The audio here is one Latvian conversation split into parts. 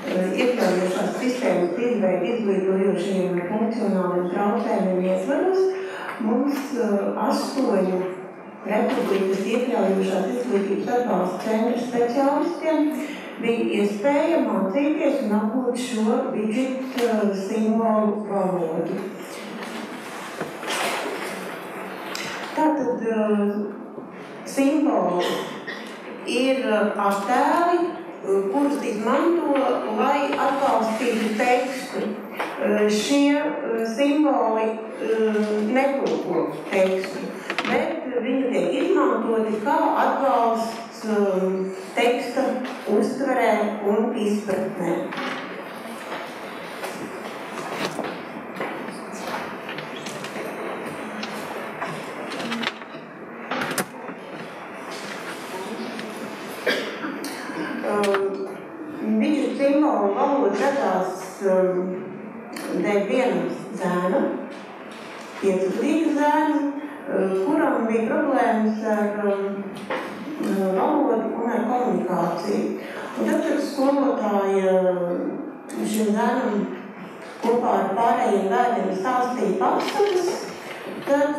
iekļaujošās sistēmas izveidi izglītojošajiem un funkcionāliem traucējumiem ietvaros mums 8 Republikas iekļaujošās izglītības atbalsta centra speciālistiem bija iespēja mācīties un apgūt šo widget simbolu valodu. Tātad simboli ir attēli, kurus izmanto, lai atbalstītu tekstu. Šie simboli netulko tekstu, bet viņi tiek izmantoti kā atbalsts teksta uztverē un izpratnē. Widget simbolu valoda radās dēļ viena zēna, 5-gadīga zēna, kuram bija problēmas ar valodu un ar komunikāciju. Un tad, kad skolotāja šim zēnam kopā ar pārējiem bērniem stāstīja pasakas, tad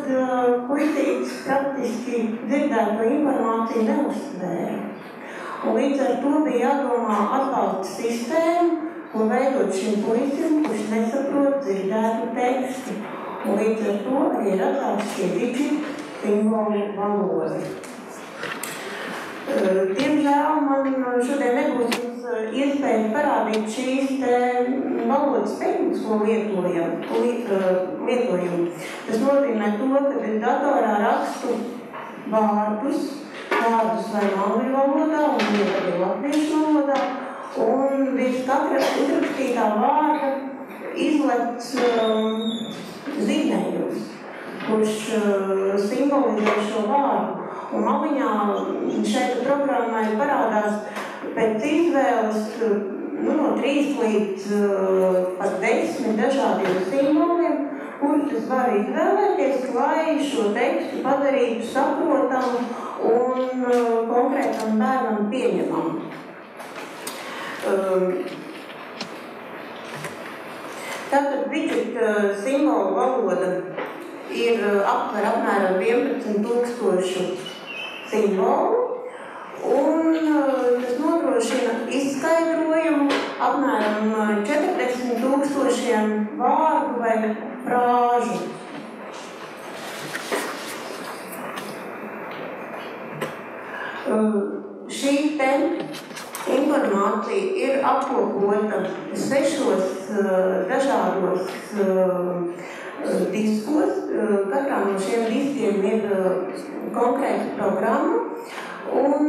puitītis praktiski dzirdēto informāciju neuztvēra. Un līdz ar to bija jādomā atbalsta sistēmu, ko veidot šim puisim, kurš nesaprot dzirdētu tekstu. Un līdz ar to arī radās šie widget simbolu valodi. Diemžēl man šodien nebūs iespēja parādīt šīs valodas tehnikas, ko lietojam. Tas nozīmē to, ka es datorā rakstu vārdus vai angļu valodā un arī latviešu valodā, un virs katra uzrakstītā vārda izlec zīmējums, kurš simbolizē šo vārdu. Un maliņā šeit programmai parādās pēc izvēles no 3 līdz pat 10 dažādiem simboliem, kurus es varu izvēlēties, lai šo tekstu padarītu saprotamu un konkrētam bērnam pieņemamu. Tātad widget simbolu valoda ir aptver apmēram 11,000 simbolu, un tas nodrošina izskaidrojumu apmēram 40,000 vārdu vai frāžu. Šī informācija ir apkopota 6 dažādos diskos. Katrā no šiem diskiem ir konkrēta programma, un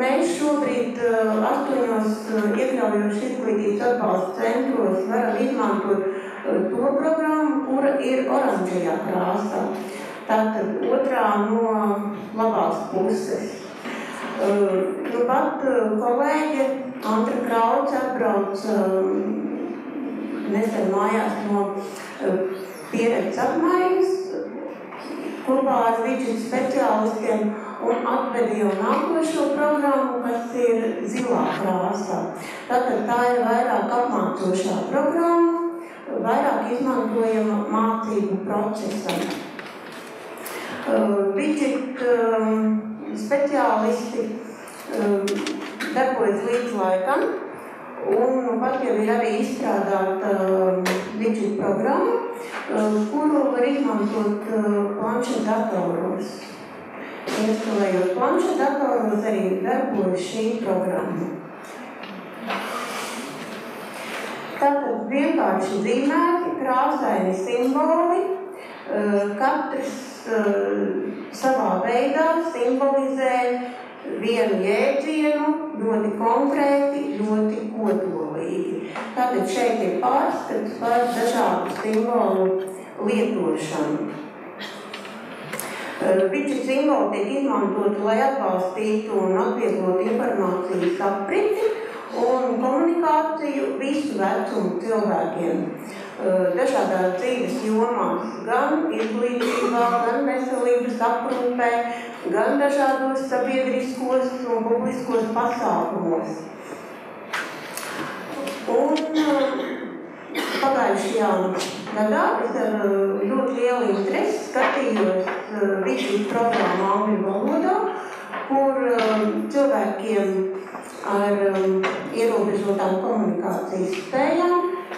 mēs šobrīd 8 iekļaujošas izglītības atbalsta centros varam izmantot to programmu, kura ir oranžajā krāsā. Tātad otrā no labās puses. Nu pat kolēģe Antra Krauce atbrauc nesen mājās no pieredzes apmaiņas kopā ar widget speciālistiem un atveda jau nākošo programmu, kas ir zilā krāsā. Tātad tā ir vairāk apmācošā programma, vairāk izmantojama mācību procesam. Widget speciālisti darbojas līdz laikam, un pat jau ir arī izstrādāta widget programma, kuru var izmantot planšetdatoros. Instalējot planšetdatoros arī darbojas šī programma. Tātad vienkārši zīmēti, krāsaini simboli, katrs savā veidā simbolizē vienu jēdzienu, ļoti konkrēti, ļoti kodolīgi. Tātad šeit ir pārskats par dažādu simbolu lietošanu. Widget simboli tiek izmantoti, lai atbalstītu un atvieglotu informācijas apriti un komunikāciju visu vecumu cilvēkiem. Dažādās dzīves jomās, gan izglītībā, gan veselības aprūpē, gan dažādos sabiedriskos un publiskos pasākumos. Un pagājušajā gadā es ar ļoti lielu interesi skatījos vidus programmu angļu valodā, kur cilvēkiem ar ierobežotām komunikācijas spējām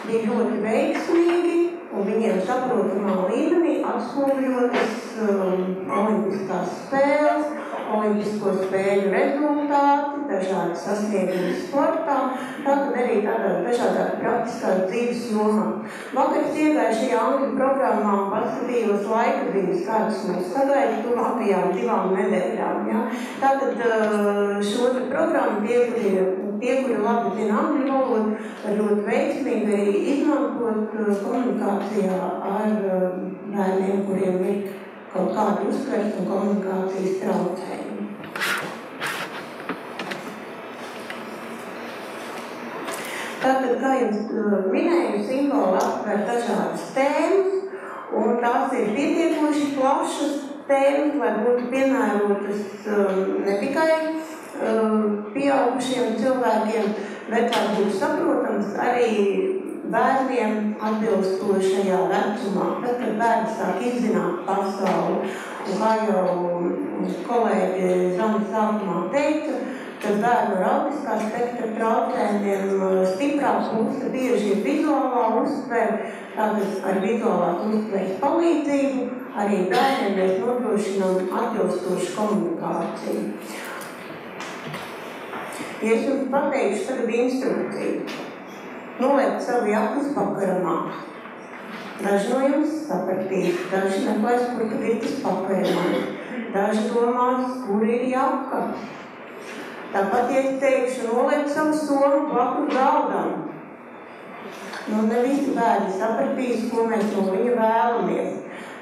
bija ļoti veiksmīgi un viņiem saprotamā līmenī atspoguļotas olimpiskās spēles, olimpisko spēļu rezultāti, dažādi sasniegumi sportā, tātad arī tādā dažādā praktiskā dzīves jomā. Vakar es iegāju šajā angļu programmā un paskatījos laika ziņas, kādas mums sagaida turpmākajām 2 nedēļām. Ja? Tātad šo programmu tie, kuri labi zina angļu valodu, var ļoti veiksmīgi arī izmantot komunikācijā ar bērniem, kuriem ir kaut kāda uztveres un komunikācijas traucējumi. Tātad, kā jums minēju, simboli aptver dažādas tēmas, un tās ir pietiekoši plašas tēmas, lai būtu piemērotas ne tikai pieaugušiem cilvēkiem, bet tā būtu saprotams arī bērniem atbilstošajā vecumā. Tad, kad bērni sāk izzināt pasauli, un kā jau kolēģi Zana sākumā teica, tad bērnu ar autiskā spektra traucējumiem stiprā puse bieži ir vizuālā uztvere, tātad ar vizuālās uztveres palīdzību arī bērniem mēs nodrošinām atbilstošu komunikāciju. Ja es jums pateikšu tagad instrukciju, noliekt savu jakus pakaramā. Daži no jums sapratīs, daži meklēs, kur tad ir tas pakaramais. Daži domās, kur ir jaka. Tāpat, ja es teikšu, noliekt savu somu blakus galdam. Ne visi bērni sapratīs, ko mēs no viņa vēlamies.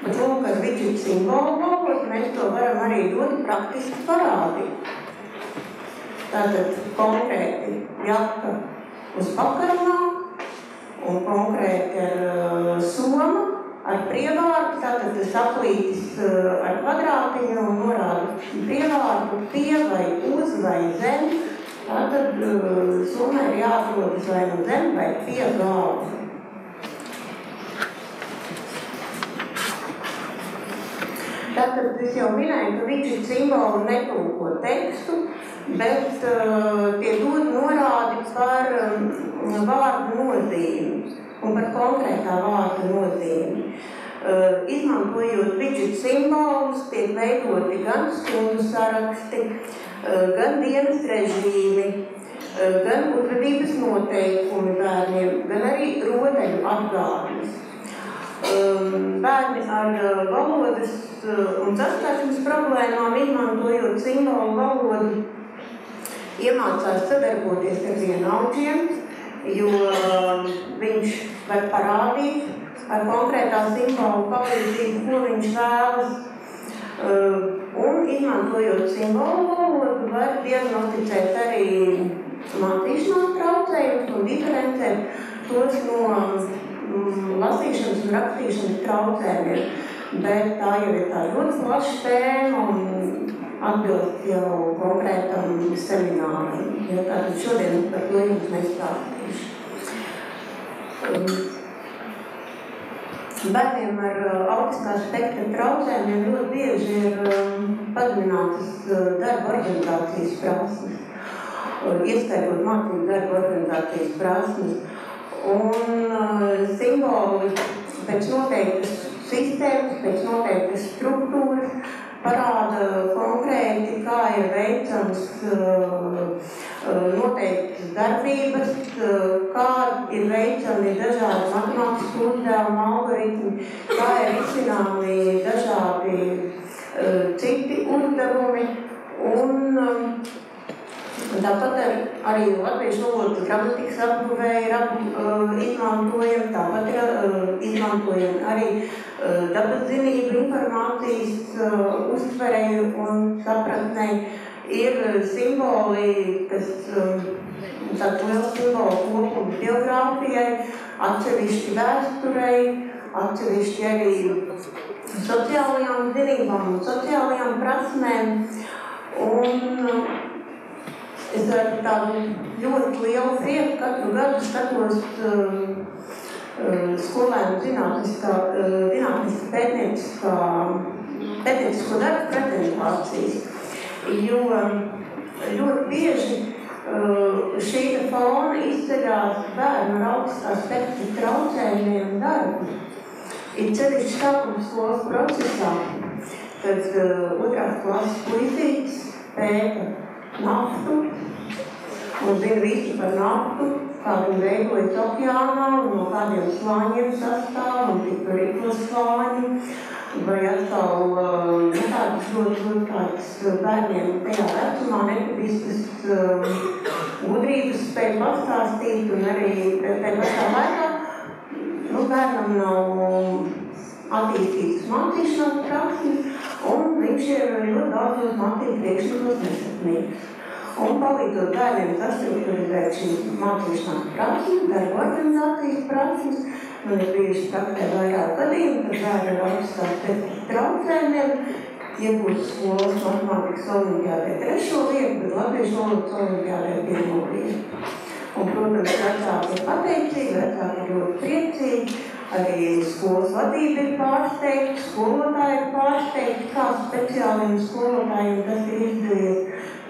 Bet lūk, ar widget simbolu blokos mēs to varam arī ļoti praktiski parādīt. Tātad konkrēti jaka uz pakaramā un konkrēti ar soma, ar prievārdu, tātad tas aplītis ar kvadrātiņu un norāda prievārdu pie vai uz vai zem, tātad somai ir jāatrodas vai no zem vai pie galva. Tātad es jau minēju, ka widget simboli netulko tekstu, bet tie dod norādi par vārdu nozīmi un par konkrētā vārda nozīmi. Izmantojot widget simbolus, tiek veidoti gan stundu saraksti, gan dienas režīmi, gan uzvedības noteikumi bērniem, gan arī rotaļu atgādnes. Bērni ar valodas un saskarsmes problēmām, izmantojot simbolu valodu, iemācās sadarboties ar vienaudžiem, jo viņš var parādīt ar konkrētā simbolu palīdzību, ko viņš vēlas. Un, izmantojot simbolu valodu, var diagnosticēt arī mācīšanās traucējumus un diferencēt tos no lasīšanas un rakstīšanas traucējumiem. Bet tā jau ir tā ļoti plaša tēma un atbilst jau konkrētam semināram. Jo tātad šodien par to jums nestāstīšu. Bērniem ar autiskā spektra traucējumiem ļoti bieži ir pazeminātas darba organizācijas prasmes, ieskaitot mācību darba organizācijas prasmes. Un simboli pēc noteiktas sistēmas, pēc noteiktas struktūras parāda konkrēti, kā ir veicams noteiktas darbības, kā ir veicami dažādi matemātisku uzdevumu algoritmi, kā ir izcināmi dažādi citi uzdevumi. Un tāpat arī latviešu valodas gramatikas apguvēji izmantojam, tāpat izmantojam arī dabas zinību informācijas uztverei un sapratnei. Ir simboli, kas tāds liels simbolu kopums geogrāfijai, atsevišķi vēsturei, atsevišķi arī sociālajām zinībām un sociālajām prasmēm. Un Es ar tādu ļoti lielu prieku katru gadu skatos skolēnu zinātniskā pētniecisko darbu prezentācijas, jo ļoti bieži šī fona izceļās bērnu ar augstā spektra traucējumiem darbu. Ir ceļš sākuma skolas procesā, kad otrās klases puisītis pēta naftu un zina visu par naftu, kā viņi veidojas okeānā un no kādiem slāņiem sastāv un tik par iklas slāņu, vai atkal tādas ļoti kādas bērniem tajā vecumā nepavistas gudrības spēj pastāstīt un arī tajā pašā laikā bērnam nav attīstītas mācīšanās praksmes, un viņš ir ļoti daudzos mācību priekšmetos nesapnīgs. Un palīdzot bērniem sastruktūrizēt šīs mācīšanās praksmes, darba organizācijas praksmes, man ir bijuši praktē vairāk gadījumu, kad bērni ar augstās spektra traucējumiem iegūst skolas matemātikas olimpiādē 3. vietu, bet latviešu valodas olimpiādē 1. vietu. Un, protams, vecāki ir pateicīgi, vecāki ir ļoti priecīgi, arī skolas vadība ir pārsteigta, skolotāji ir pārsteigti, kā speciāliem skolotājiem tas ir izdevies.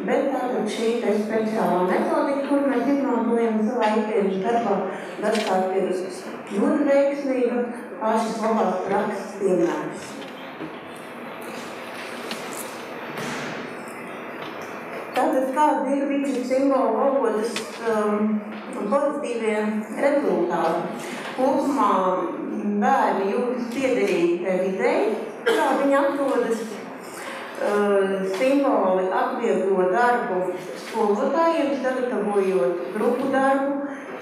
Bet tātad šī speciālā metodika, kur mēs izmantojam savā ikdienas darbā, dažkārt ir ļoti veiksmīga, kā šis labās prakses piemērs. Tātad kādi ir Widget simbolu valodas pozitīvie rezultāti? Kopumā bērni jūtas piederīgi videi, kā viņi atrodas. Simboli atvieglo darbu skolotājiem, sagatavojot grupu darbu,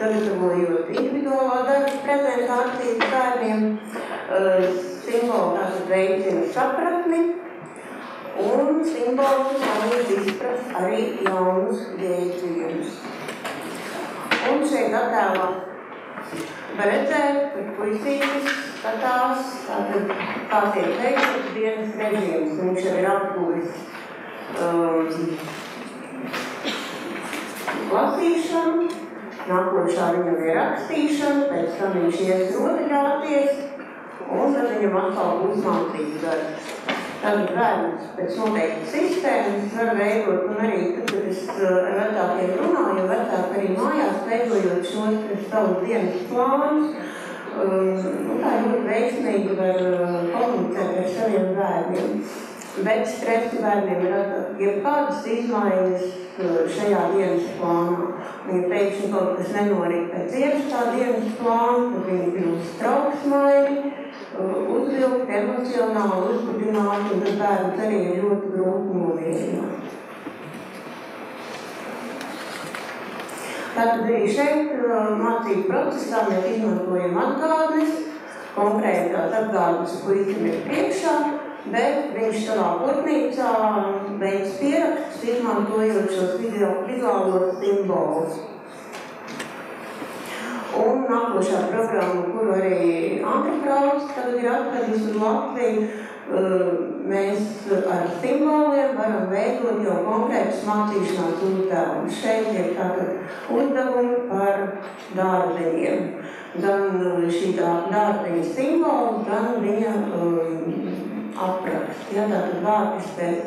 sagatavojot individuālā darba prezentācijas bērniem. Simboli tātad veicina sapratni. Un simboli palīdz izprast arī jaunus jēdzienus. Un šeit attēlā var redzēt, ka puisītis skatās, kā tiek veikts dienas režīms. Viņš jau ir apguvis lasīšanu, nākošā viņam ir rakstīšana, pēc tam viņš ies rotaļāties, un tad viņam atkal būs mācības darbs. Tad bērns pēc noteiktas sistēmas var veidot, un arī tad, kad es ar vecākiem runāju, vecāki arī mājās veidojot šos savus dienas plānus, tā ļoti veiksmīgi var komunicēt ar saviem bērniem. Bet stresa bērniem ir jebkādas izmaiņas šajā dienas plānā. Ja pēkšņi kaut kas nenorit pēc ierastā dienas plāna, tad viņi kļūst trauksmaini, uzvilkt, emocionāli uzbudināt, un tad bērns arī ir ļoti grūti nomierināt. Tātad arī šeit mācību procesā mēs izmantojam atgādnes, konkrētās atgādnes, ko īstenībā ir priekšā, bet viņš savā kurpnīcā veids pierakstus, izmantojot šos vizuālos simbolus. Un nākošā programma, kuru arī Antikrauts tagad ir atvedis uz Latviju, mēs ar simboliem varam veidot jau konkrētas mācīšanās uzdevumus. Šeit ir tātad uzdevumi par dārzeņiem. Gan šī dārzeņa simbola, gan viņa apraksts. Ja, tātad vārtis pēc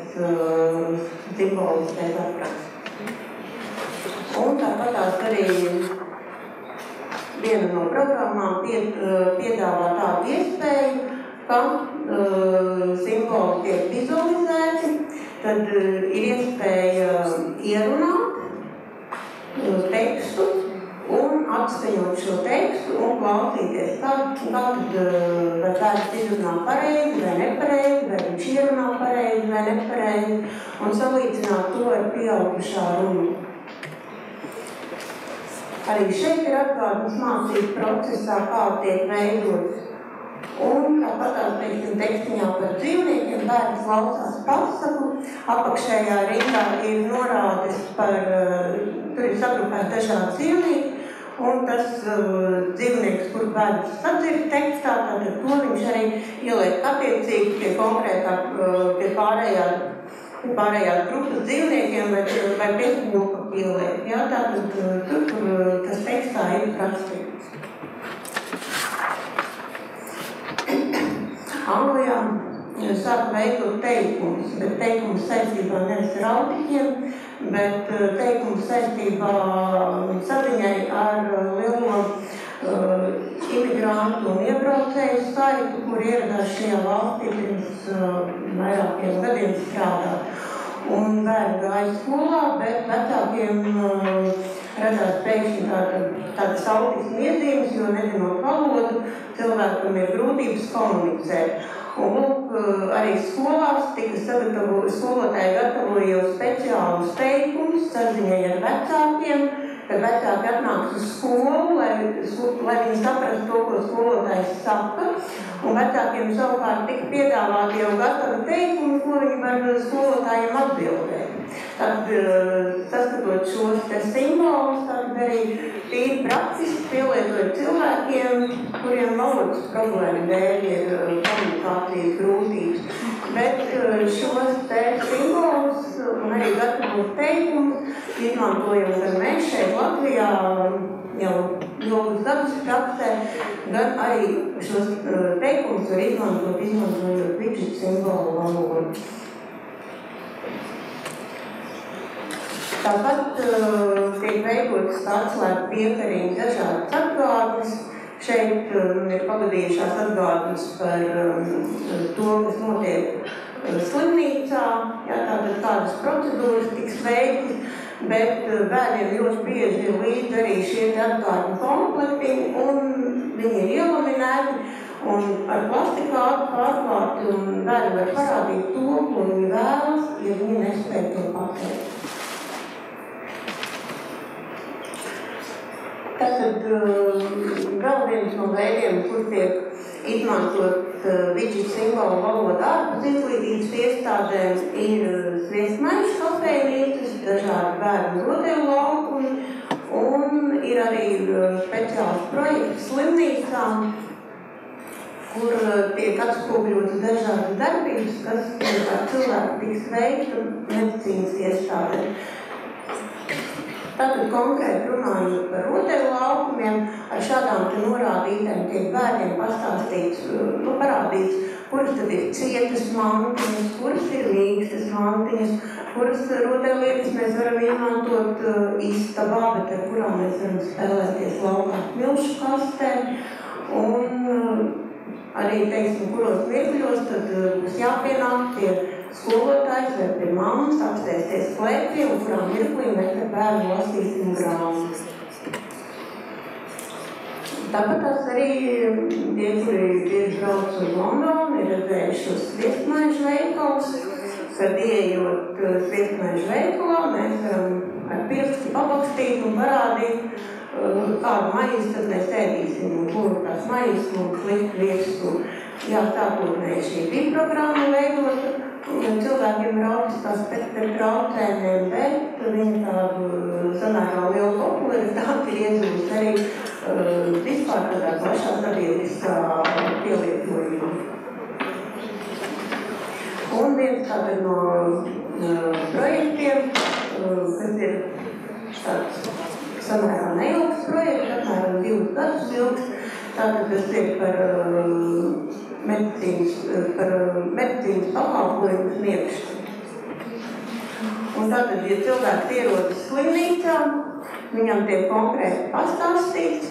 simbolis pēc apraksts. Un tāpatās arī viena no programmām piedāvā tādu iespēju, ka simboli tiek vizualizēti, tad ir iespēja ierunāt tekstu un atskaņot šo tekstu un klausīties, kā tad vai bērns izrunā pareizi vai nepareizi, vai viņš ierunā pareizi vai nepareizi, un salīdzināt to ar pieaugušā runu. Arī šeit ir atgādnes mācību procesā, kā tiek veidots. Un tāpat tekstiņā par dzīvniekiem bērns klausās pasaku. Apakšējā rindā ir norādes par, tur ir sagrupēti dažādi dzīvnieki, un tas dzīvnieks, kur bērns sadzird tekstā, tad to viņš arī ieliek attiecīgi pie konkrētā, pie pārējās grupas dzīvniekiem vai pie koka. pieliet. Jā, tātad tur, kur tas tekstā ir rakstīts. Anglijā sāk veidot teikumus, bet teikumus saistībā nevis ar autiķiem, bet teikumus saistībā saziņai ar lielo imigrantu un iebraucēju skaitu, kur ieradās šajā valstī pirms vairākiem gadiem strādāt. Un bērni gāja skolā, bet vecākiem radās pēkšņi tādas autismu iezīmes, jo nezinot valodu, cilvēkam ir grūtības komunicēt. Un lūk, arī skolās skolotāji gatavoja speciālus teikumus saziņai ar vecākiem, kad vecāki atnāks uz skolu, lai viņi saprastu to, ko skolotājs saka. Un vecākiem savukārt tika piedāvāti jau gatavi teikumi, ko viņi var skolotājiem atbildēt. Tad, saskatot šos simbolus, tad arī tīri praktiski pielietojot cilvēkiem, kuriem valodas problēma dēļ ir komunikācijas grūtības. Bet šos simbolus un arī gatavot teikumus izmantojam gan mēs šeit Latvijā jau ilgus gadus praksē, gan arī šos teikumus var izmantojot widget simbolu valodu. Tāpat tiek veidotas atslēgu piekarīgi dažādas atgādnes. Šeit ir pagadījušās atgādnes par to, kas notiek slimnīcā. Jā, tātad kādas procedūras tiks veiktas, bet bērniem ļoti bieži ir līdzi arī šie atgādņu komplekti, un viņi ir ielaminēti, un ar plastikātu pārklāti, un bērni var parādīt to, ko viņi vēlas, ja viņi nespēj to pateikt. Tātad vēl viens no veidiem, kur tiek izmantot widget simbolu valodu ārpus izglītības iestādēm, ir sviestmaiņas kafejnīcas, dažādi bērnu rotaļu laukumi, un ir arī speciāls projekts slimnīcām, kur tiek atspoguļotas dažādas darbības, kas ar cilvēku tiks veikta medicīnas iestādēm. Tātad konkrēti runājot par rotaļu laukumiem, ar šādām te norādītēm tiek bērniem pastāstīts, parādīts, kuras tad ir cietas mantiņas, kuras ir mīkstas mantiņas, kuras rotaļlietas mēs varam izmantot istabā, bet ar kurām mēs varam spēlēties laukā milšu kastē. Un arī, teiksim, kuros mirkļos tad būs jāpienāk pie skolotājs vai pie mammas apsēsties klēpī, un kurā mirklī mēs ar bērnu lasīsim grāmatas. Tāpat tās arī tie, kuri bieži brauc uz Londonu, ir redzējuši šos sviestmaiņu veikalus, kad ieejot sviestmaiņu veikalā, mēs varam ar pirksti papakstīt un parādīt, kādu maizi tad mēs ēdīsim un kuru tās maizes mums likt virsū. Jā, sākotnēji šī bija programma veidota, cilvēkiem ir autiskās spektra traucējumiem, bet viņa tādu samērā lielu popularitāti ir iegūst arī vispār tādā plašā sabiedriskā pielietojumā. Un viens tātad no projektiem, kas ir tāds samērā neilgs projekts, apmēram 2 gadus ilgs, tātad tas ir par medicīnas pakalpojumu sniegšanu. Un tātad, ja cilvēks ierodas slimnīcā, viņam tiek konkrēti pastāstīts,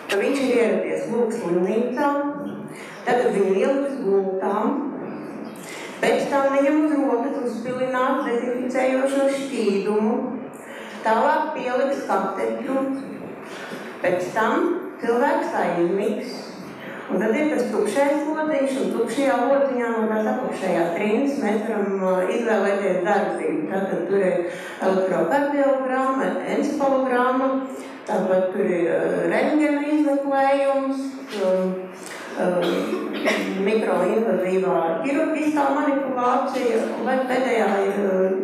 ka viņš ir ieradies lūk slimnīcā, tad viņu ieliks gultām, pēc tam viņam uz rokas uzpilināt dezinficējošo šķīdumu, tālāk pieliks katetru, pēc tam cilvēks aizmigs. Un tad ir tas tukšais lodziņš, un tukšajā lodziņā no tās apakšējās rindas mēs varam izvēlēties darbību. Tātad tur ir elektrokardiogramma, encefalogramma, tāpat tur ir rentgena izmeklējums, mikroinvazīvā ķirurģiskā manipulācija, vai pēdējā ir,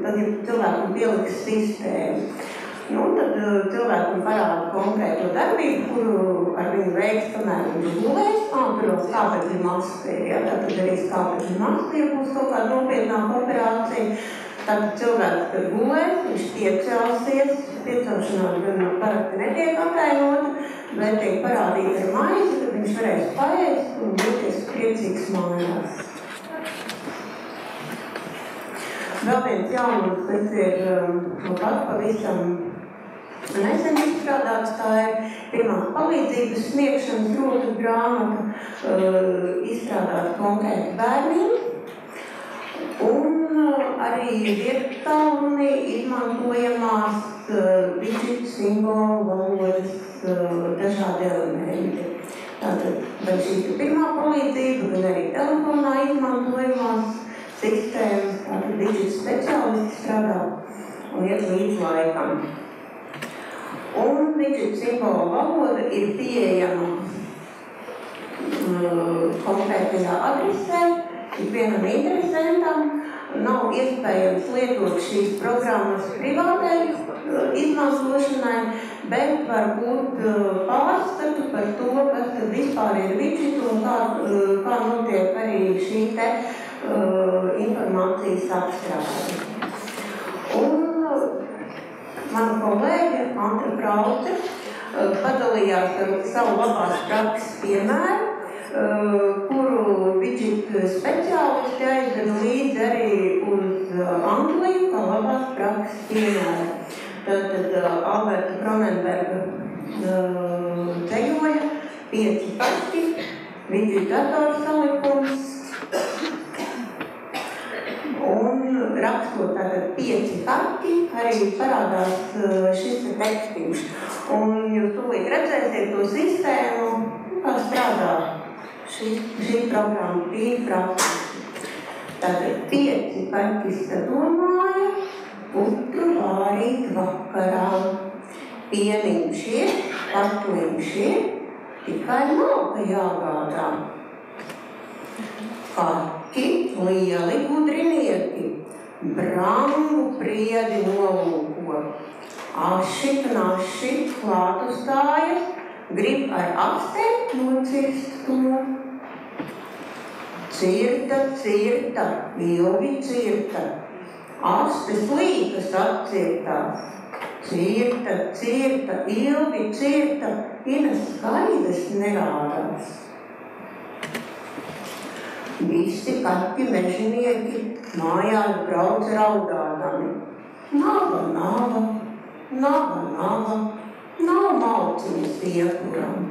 tad ir cilvēkam pieliks sistēma. Nu, tad cilvēkam parāda konkrēto darbību, kuru ar viņu veiks, kamēr viņš gulēs, tur vēl skābekļa maska ir, ja, tad arī skābekļa maska, ja būs kaut kāda nopietnāka operācija, Tad cilvēks, kad gulēs, viņš piecelsies, piecelšanās gan parasti netiek atainota, bet tiek parādīta ar maizi, tad viņš varēs paēst un jūties priecīgs mājās. Vēl viens jaunums, kas ir pavisam nesen izstrādāts, tā ir pirmās palīdzības sniegšanas rokas grāmata, izstrādāta konkrēti bērniem. Un arī viettālunī izmantojamās widget, simbolu, valodas, dažādi elementi. Tātad, gan šī pirmā palīdzība, gan arī telefonā izmantojamās sistēmas, tātad widget speciālisti strādā un iet līdz laikam. Un widget simbolu valoda ir pieejama konkrētajā adresē. Ikvienam interesantam nav iespējams lietot šīs programmas privātai izmantošanai, bet var būt pārskatu par to, kas tad vispār ir widget un kā notiek arī šī te informācijas apstrāde. Un mana kolēģe Antra Kraute padalījās ar savu labās prakses piemēru, kuru widget speciālisti aizveda līdzi arī uz Angliju, kā labās prakses piemēru. Tad Alberta Kronenberga ceļoja 5 fakti, widget datorsalikums, un rakstot tātad 5 fakti, arī parādās šis tekstiņš. Un jūs tūlīt redzēsiet to sistēmu, kā strādā šī programma tīri praktiski. Tātad 5 fakti sadomāja, putru vārīt vakarā. Pieniņš ir, patuliņš ir, tikai malka jāgādā. Kaķi, lieli gudrinieki, brangu priedi nolūko. Aši, knaši, klāt uzstājas, grib ar apstēt nocirst to. Cirta, cirta, ilgi cirta, astes līkas atcirtās. Cirta, cirta, ilgi cirta, ina skaidrs nerādās. Visi kaķi mežinieki mājās brauc raudādami. Nava, nava, nava, nava, nav malciņas iepuram.